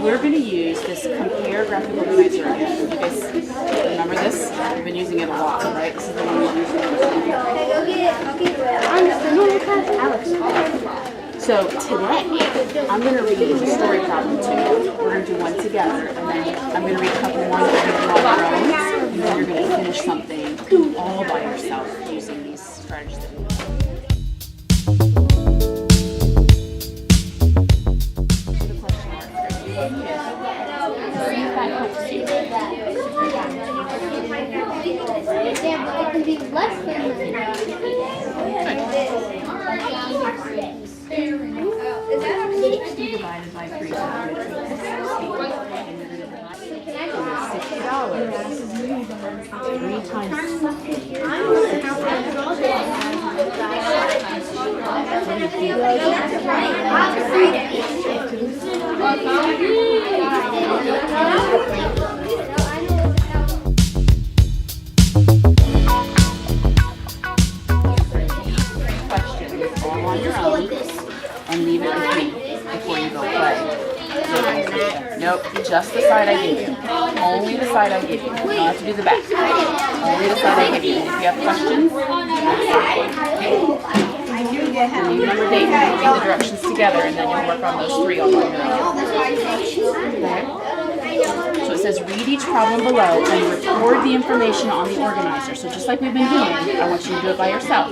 we're going to use this compare graphic organizer again. You guys remember this? We've been using it a lot, right? This is the one we're using. So today, I'm going to read a story problem too. We're going to do one together, and then I'm going to read a couple more that you're going to do on your own, and then you're going to finish something all by yourself using these strategies that we have. Yeah, but it can be less than Divided by 3. $60. 3 times questions all on your own, and leave it with me before you go play. Nope, just the side I gave you. Only the side I gave you. You don't have to do the back. Only the side I gave you. If you have questions, and you remember Dave, you read the directions together, and then you'll work on those 3 all on your own. Okay. So it says read each problem below and record the information on the organizer. So just like we've been doing, I want you to do it by yourself.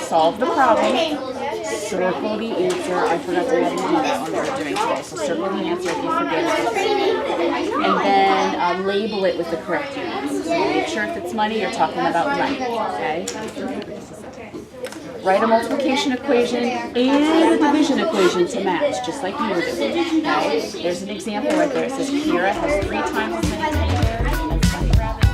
Solve the problem. Circle the answer. I forgot to have you do that when we were doing today. So circle the answer if you forget it. And then label it with the correct units. So make sure if it's money, you're talking about money. Okay? Write a multiplication equation and a division equation to match, just like you were doing. Okay? There's an example right there. It says Kira has 3 times as many teddy bears as Bunny Rabbit.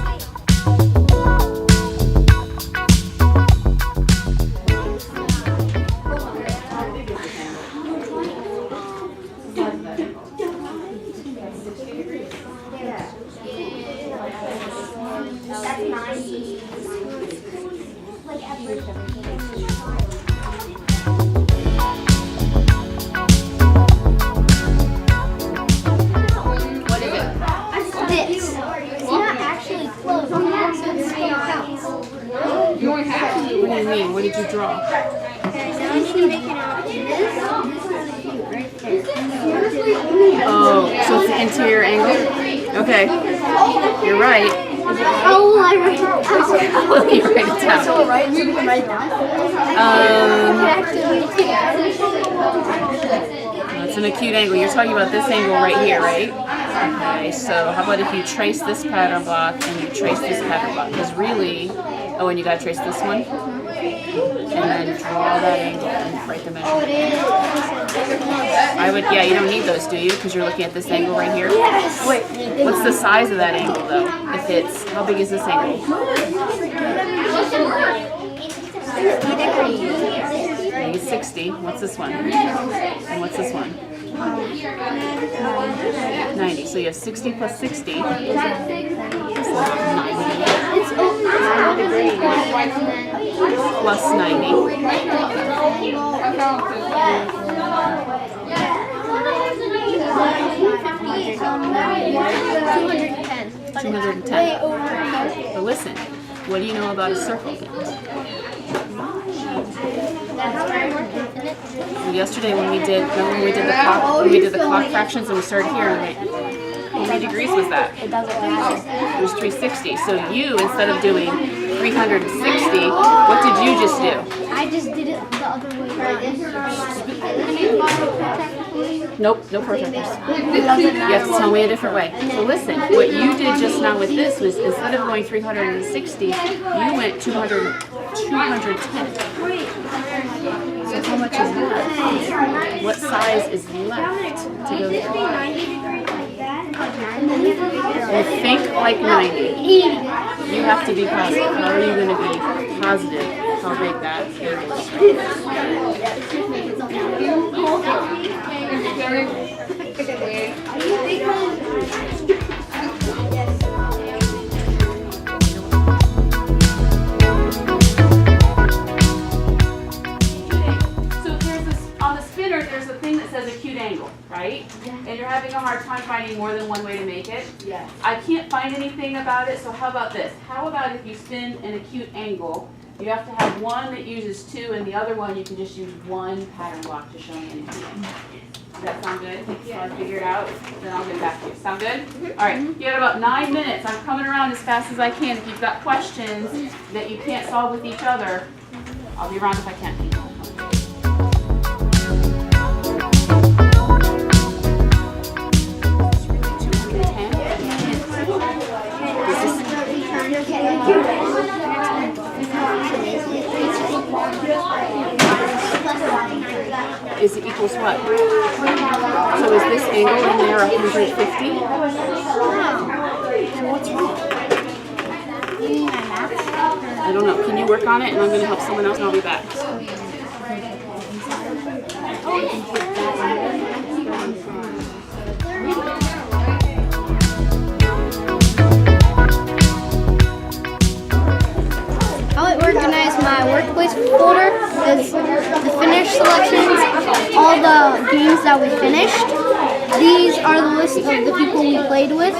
What do you mean? What did you draw? Oh, so it's the interior angle? Okay. You're right. How will I write it down? Will you write it down? So we can write it down? It's an acute angle. You're talking about this angle right here, right? Okay, so how about if you trace this pattern block and you trace this pattern block? Because really, oh, and you got to trace this one? And then draw that angle and write the measurement. I would, yeah, you don't need those, do you? Because you're looking at this angle right here? Yes! Wait, what's the size of that angle, though? If it's, how big is this angle? 60. 60. What's this one? And what's this one? 90. So you have 60 plus 60. So 90. Plus 90. 210. But listen, what do you know about a circle? Well, yesterday when we did, remember when we did the clock fractions and we started here and how many degrees was that? It doesn't matter. It was 360. So you, instead of doing 360, what did you just do? I just did it the other way around. Nope, no protractors. You have to tell me a different way. So listen, what you did just now with this was instead of going 360, you went 210. So how much is left? What size is left to go through? Well, think like 90. You have to be positive. How are you going to be positive how big that angle So there's this, on the spinner, there's a thing that says acute angle, right? And you're having a hard time finding finding more than one way to make it? Yes. I can't find anything about it, so how about this? How about if you spin an acute angle, you have to have one that uses two and the other one you can just use one pattern block to show an acute angle. Does that sound good? So I figure it out, then I'll get back to you. Sound good? All right, you got about 9 minutes. I'm coming around as fast as I can. If you've got questions that you can't solve with each other, I'll be around if I can. Is it equals what? So is this angle in there 150? What's wrong? I don't know. Can you work on it? And I'm going to help someone else and I'll be back. How I organize my workplace folder is the finished selections, all the games that we finished. These are the list of the people we played with.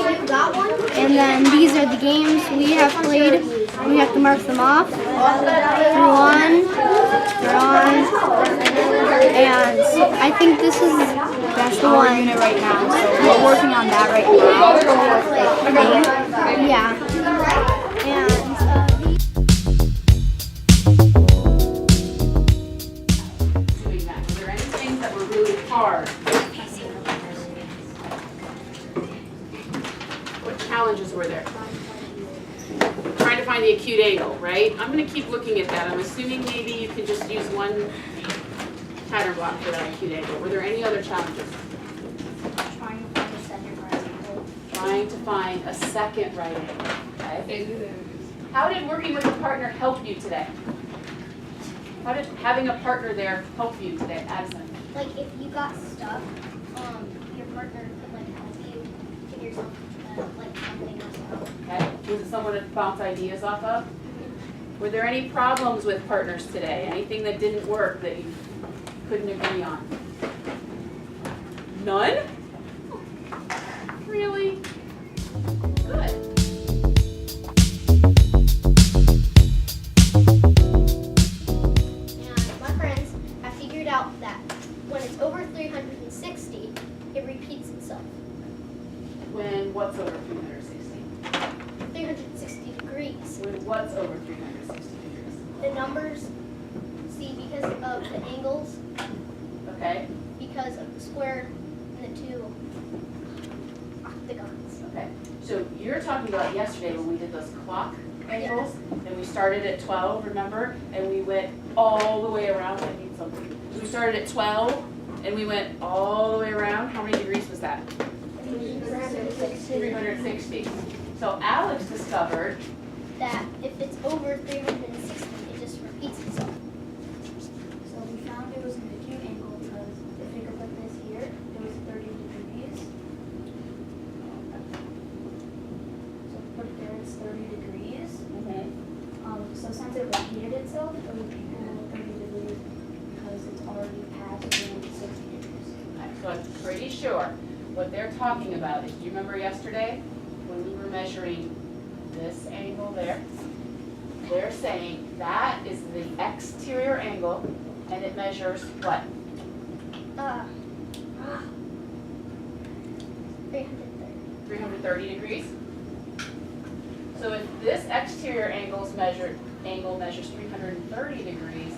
And then these are the games we have played. We have to mark them off. Through on. And I think this is the one unit right now. So we're working on that right now. Yeah. Doing that. Were there any things that were really hard? What challenges were there? Trying to find the acute angle, right? I'm going to keep looking at that. I'm assuming maybe you can just use one pattern block for that acute angle. Were there any other challenges? Trying to find a second right angle. Okay. How did working with a partner help you today? How did having a partner there help you today, Addison? Like if you got stuck, your partner could like help you figure something else out. Okay. Was it someone to bounce ideas off of? Were there any problems with partners today? Anything that didn't work that you couldn't agree on? None? Really? Good. And my friends have figured out that when it's over 360, it repeats itself. When what's over 360? 360 degrees. When what's over 360 degrees? The numbers, see, because of the angles, Okay. because of the square and the two octagons. Okay. So you're talking about yesterday when we did those clock angles, and we started at 12, remember? And we went all the way around. I need something. We started at 12, and we went all the way around. How many degrees was that? 360. So Alex discovered That if it's over 360, it just repeats itself. So we found it was an acute angle because if you could put this here, it was 30 degrees. So put it there, it's 30 degrees. So since it repeated itself, it would be 30 degrees because it's already past 60 degrees. So I'm pretty sure what they're talking about is, do you remember yesterday when we were measuring this angle there? They're saying that is the exterior angle, and it measures what? 330. 330 degrees. So if this exterior angle measures 330 degrees,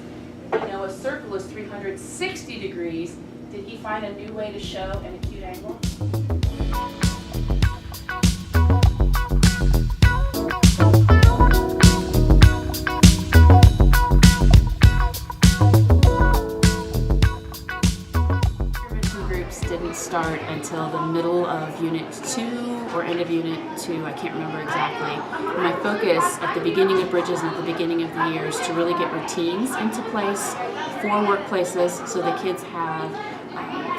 we know a circle is 360 degrees. Did he find a new way to show an acute angle? Intervention groups didn't start until the middle of Unit 2 or end of Unit 2, I can't remember exactly. My focus at the beginning of Bridges and at the beginning of the year is to really get routines into place for workplaces so the kids have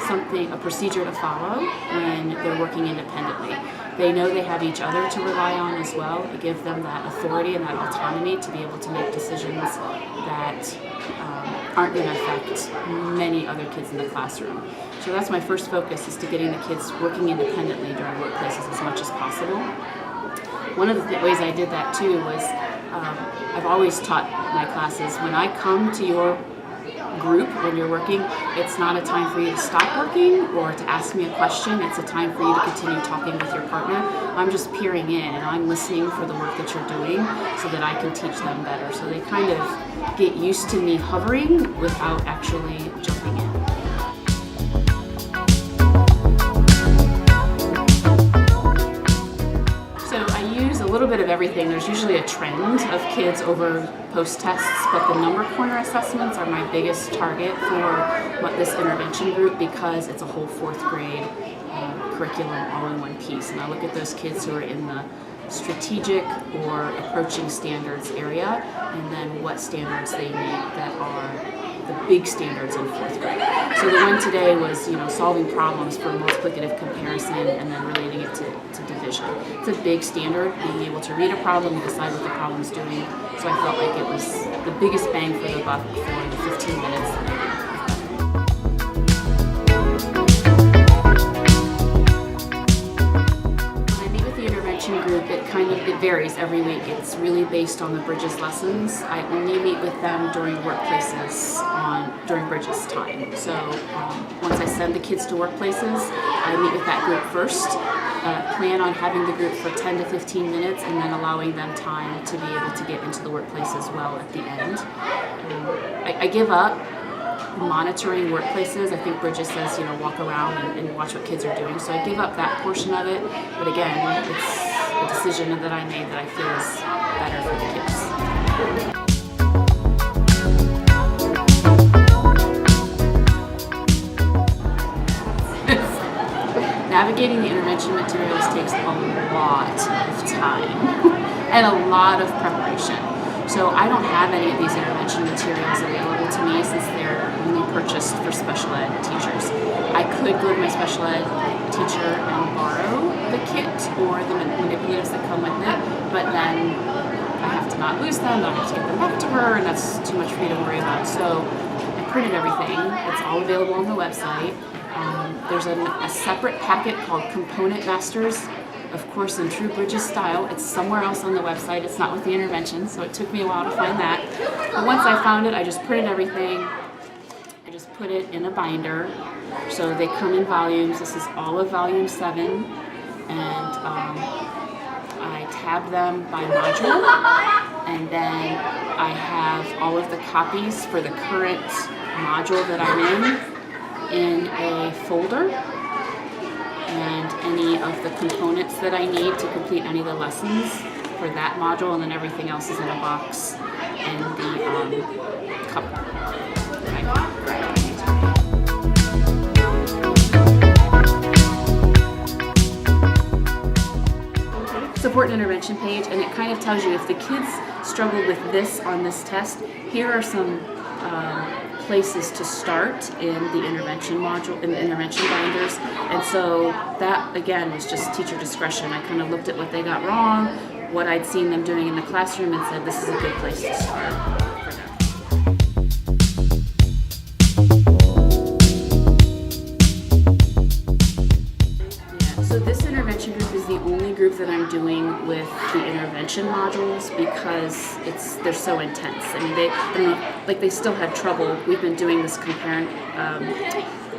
a procedure to follow when they're working independently. They know they have each other to rely on as well. It gives them that authority and that autonomy to be able to make decisions that aren't going to affect many other kids in the classroom. So that's my first focus, is to getting the kids working independently during workplaces as much as possible. One of the ways I did that too was I've always taught my classes, when I come to your group when you're working, it's not a time for you to stop working or to ask me a question. It's a time for you to continue talking with your partner. I'm just peering in and I'm listening for the work that you're doing so that I can teach them better. So they kind of get used to me hovering without actually jumping in. A little bit of everything. There's usually a trend of kids over post-tests, but the number corner assessments are my biggest target for this intervention group, because it's a whole fourth grade curriculum all in one piece. And I look at those kids who are in the strategic or approaching standards area, and then what standards they need that are the big standards in fourth grade. So the one today was, solving problems for multiplicative comparison and then relating it to division. It's a big standard, being able to read a problem and decide what the problem's doing. So I felt like it was the biggest bang for the buck for the 15 minutes that I did. Group, it varies every week. It's really based on the Bridges lessons. I only meet with them during workplaces during Bridges time. So once I send the kids to workplaces, I meet with that group first, plan on having the group for 10 to 15 minutes, and then allowing them time to be able to get into the workplace as well at the end. I give up monitoring workplaces. I think Bridges says, walk around and watch what kids are doing. So I give up that portion of it. But again, it's a decision that I made that I feel is better for the kids. Navigating the intervention materials takes a lot of time and a lot of preparation. So I don't have any of these intervention materials available to me, since they're only purchased for special ed teachers. I could go to my special ed teacher and borrow the kit or the manipulatives that come with it, but then I have to not lose them, I have to get them back to her, and that's too much for me to worry about. So I printed everything. It's all available on the website. There's a separate packet called Component Masters. Of course, in true Bridges style, it's somewhere else on the website. It's not with the intervention, so it took me a while to find that. But once I found it, I just printed everything. I just put it in a binder. So they come in volumes. This is all of volume 7. And I tab them by module. And then I have all of the copies for the current module that I'm in a folder. And any of the components that I need to complete any of the lessons for that module, and then everything else is in a box in the cover. Support and intervention page, and it kind of tells you if the kids struggled with this on this test, here are some places to start in the intervention module, in the intervention binders. And so that, again, was just teacher discretion. I kind of looked at what they got wrong, what I'd seen them doing in the classroom, and said this is a good place to start for them. So this intervention group is the only group that I'm doing with the intervention modules, because they're so intense. I mean, they still had trouble. We've been doing this comparing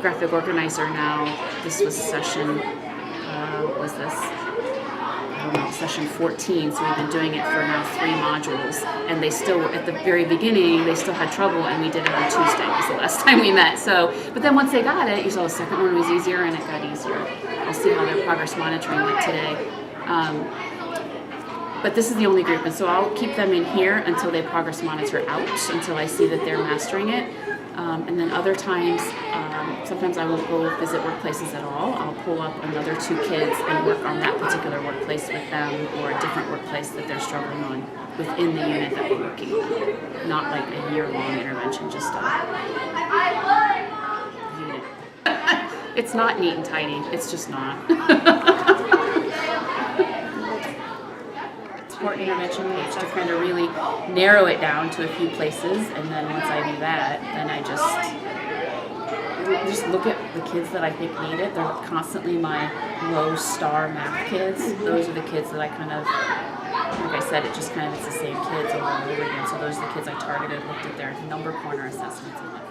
graphic organizer now. This was session, what was this? I don't know, session 14. So we've been doing it for now 3 modules, and they still, at the very beginning, they still had trouble, and we did it on Tuesday. It was the last time we met. So, but then once they got it, you saw the second one was easier, and it got easier. I'll see how their progress monitoring went today. But this is the only group, and so I'll keep them in here until they progress monitor out, until I see that they're mastering it. And then other times, sometimes I won't go visit workplaces at all. I'll pull up another 2 kids and work on that particular workplace with them, or a different workplace that they're struggling on within the unit that we're working on. Not like a year-long intervention, just a unit. It's not neat and tidy. It's just not. Support intervention page to kind of really narrow it down to a few places, and then once I that, then I just look at the kids that I think need it. They're constantly my low star math kids. Those are the kids that I kind of, like I said, it's the same kids over and over again. So those are the kids I targeted, looked at their number corner assessments and went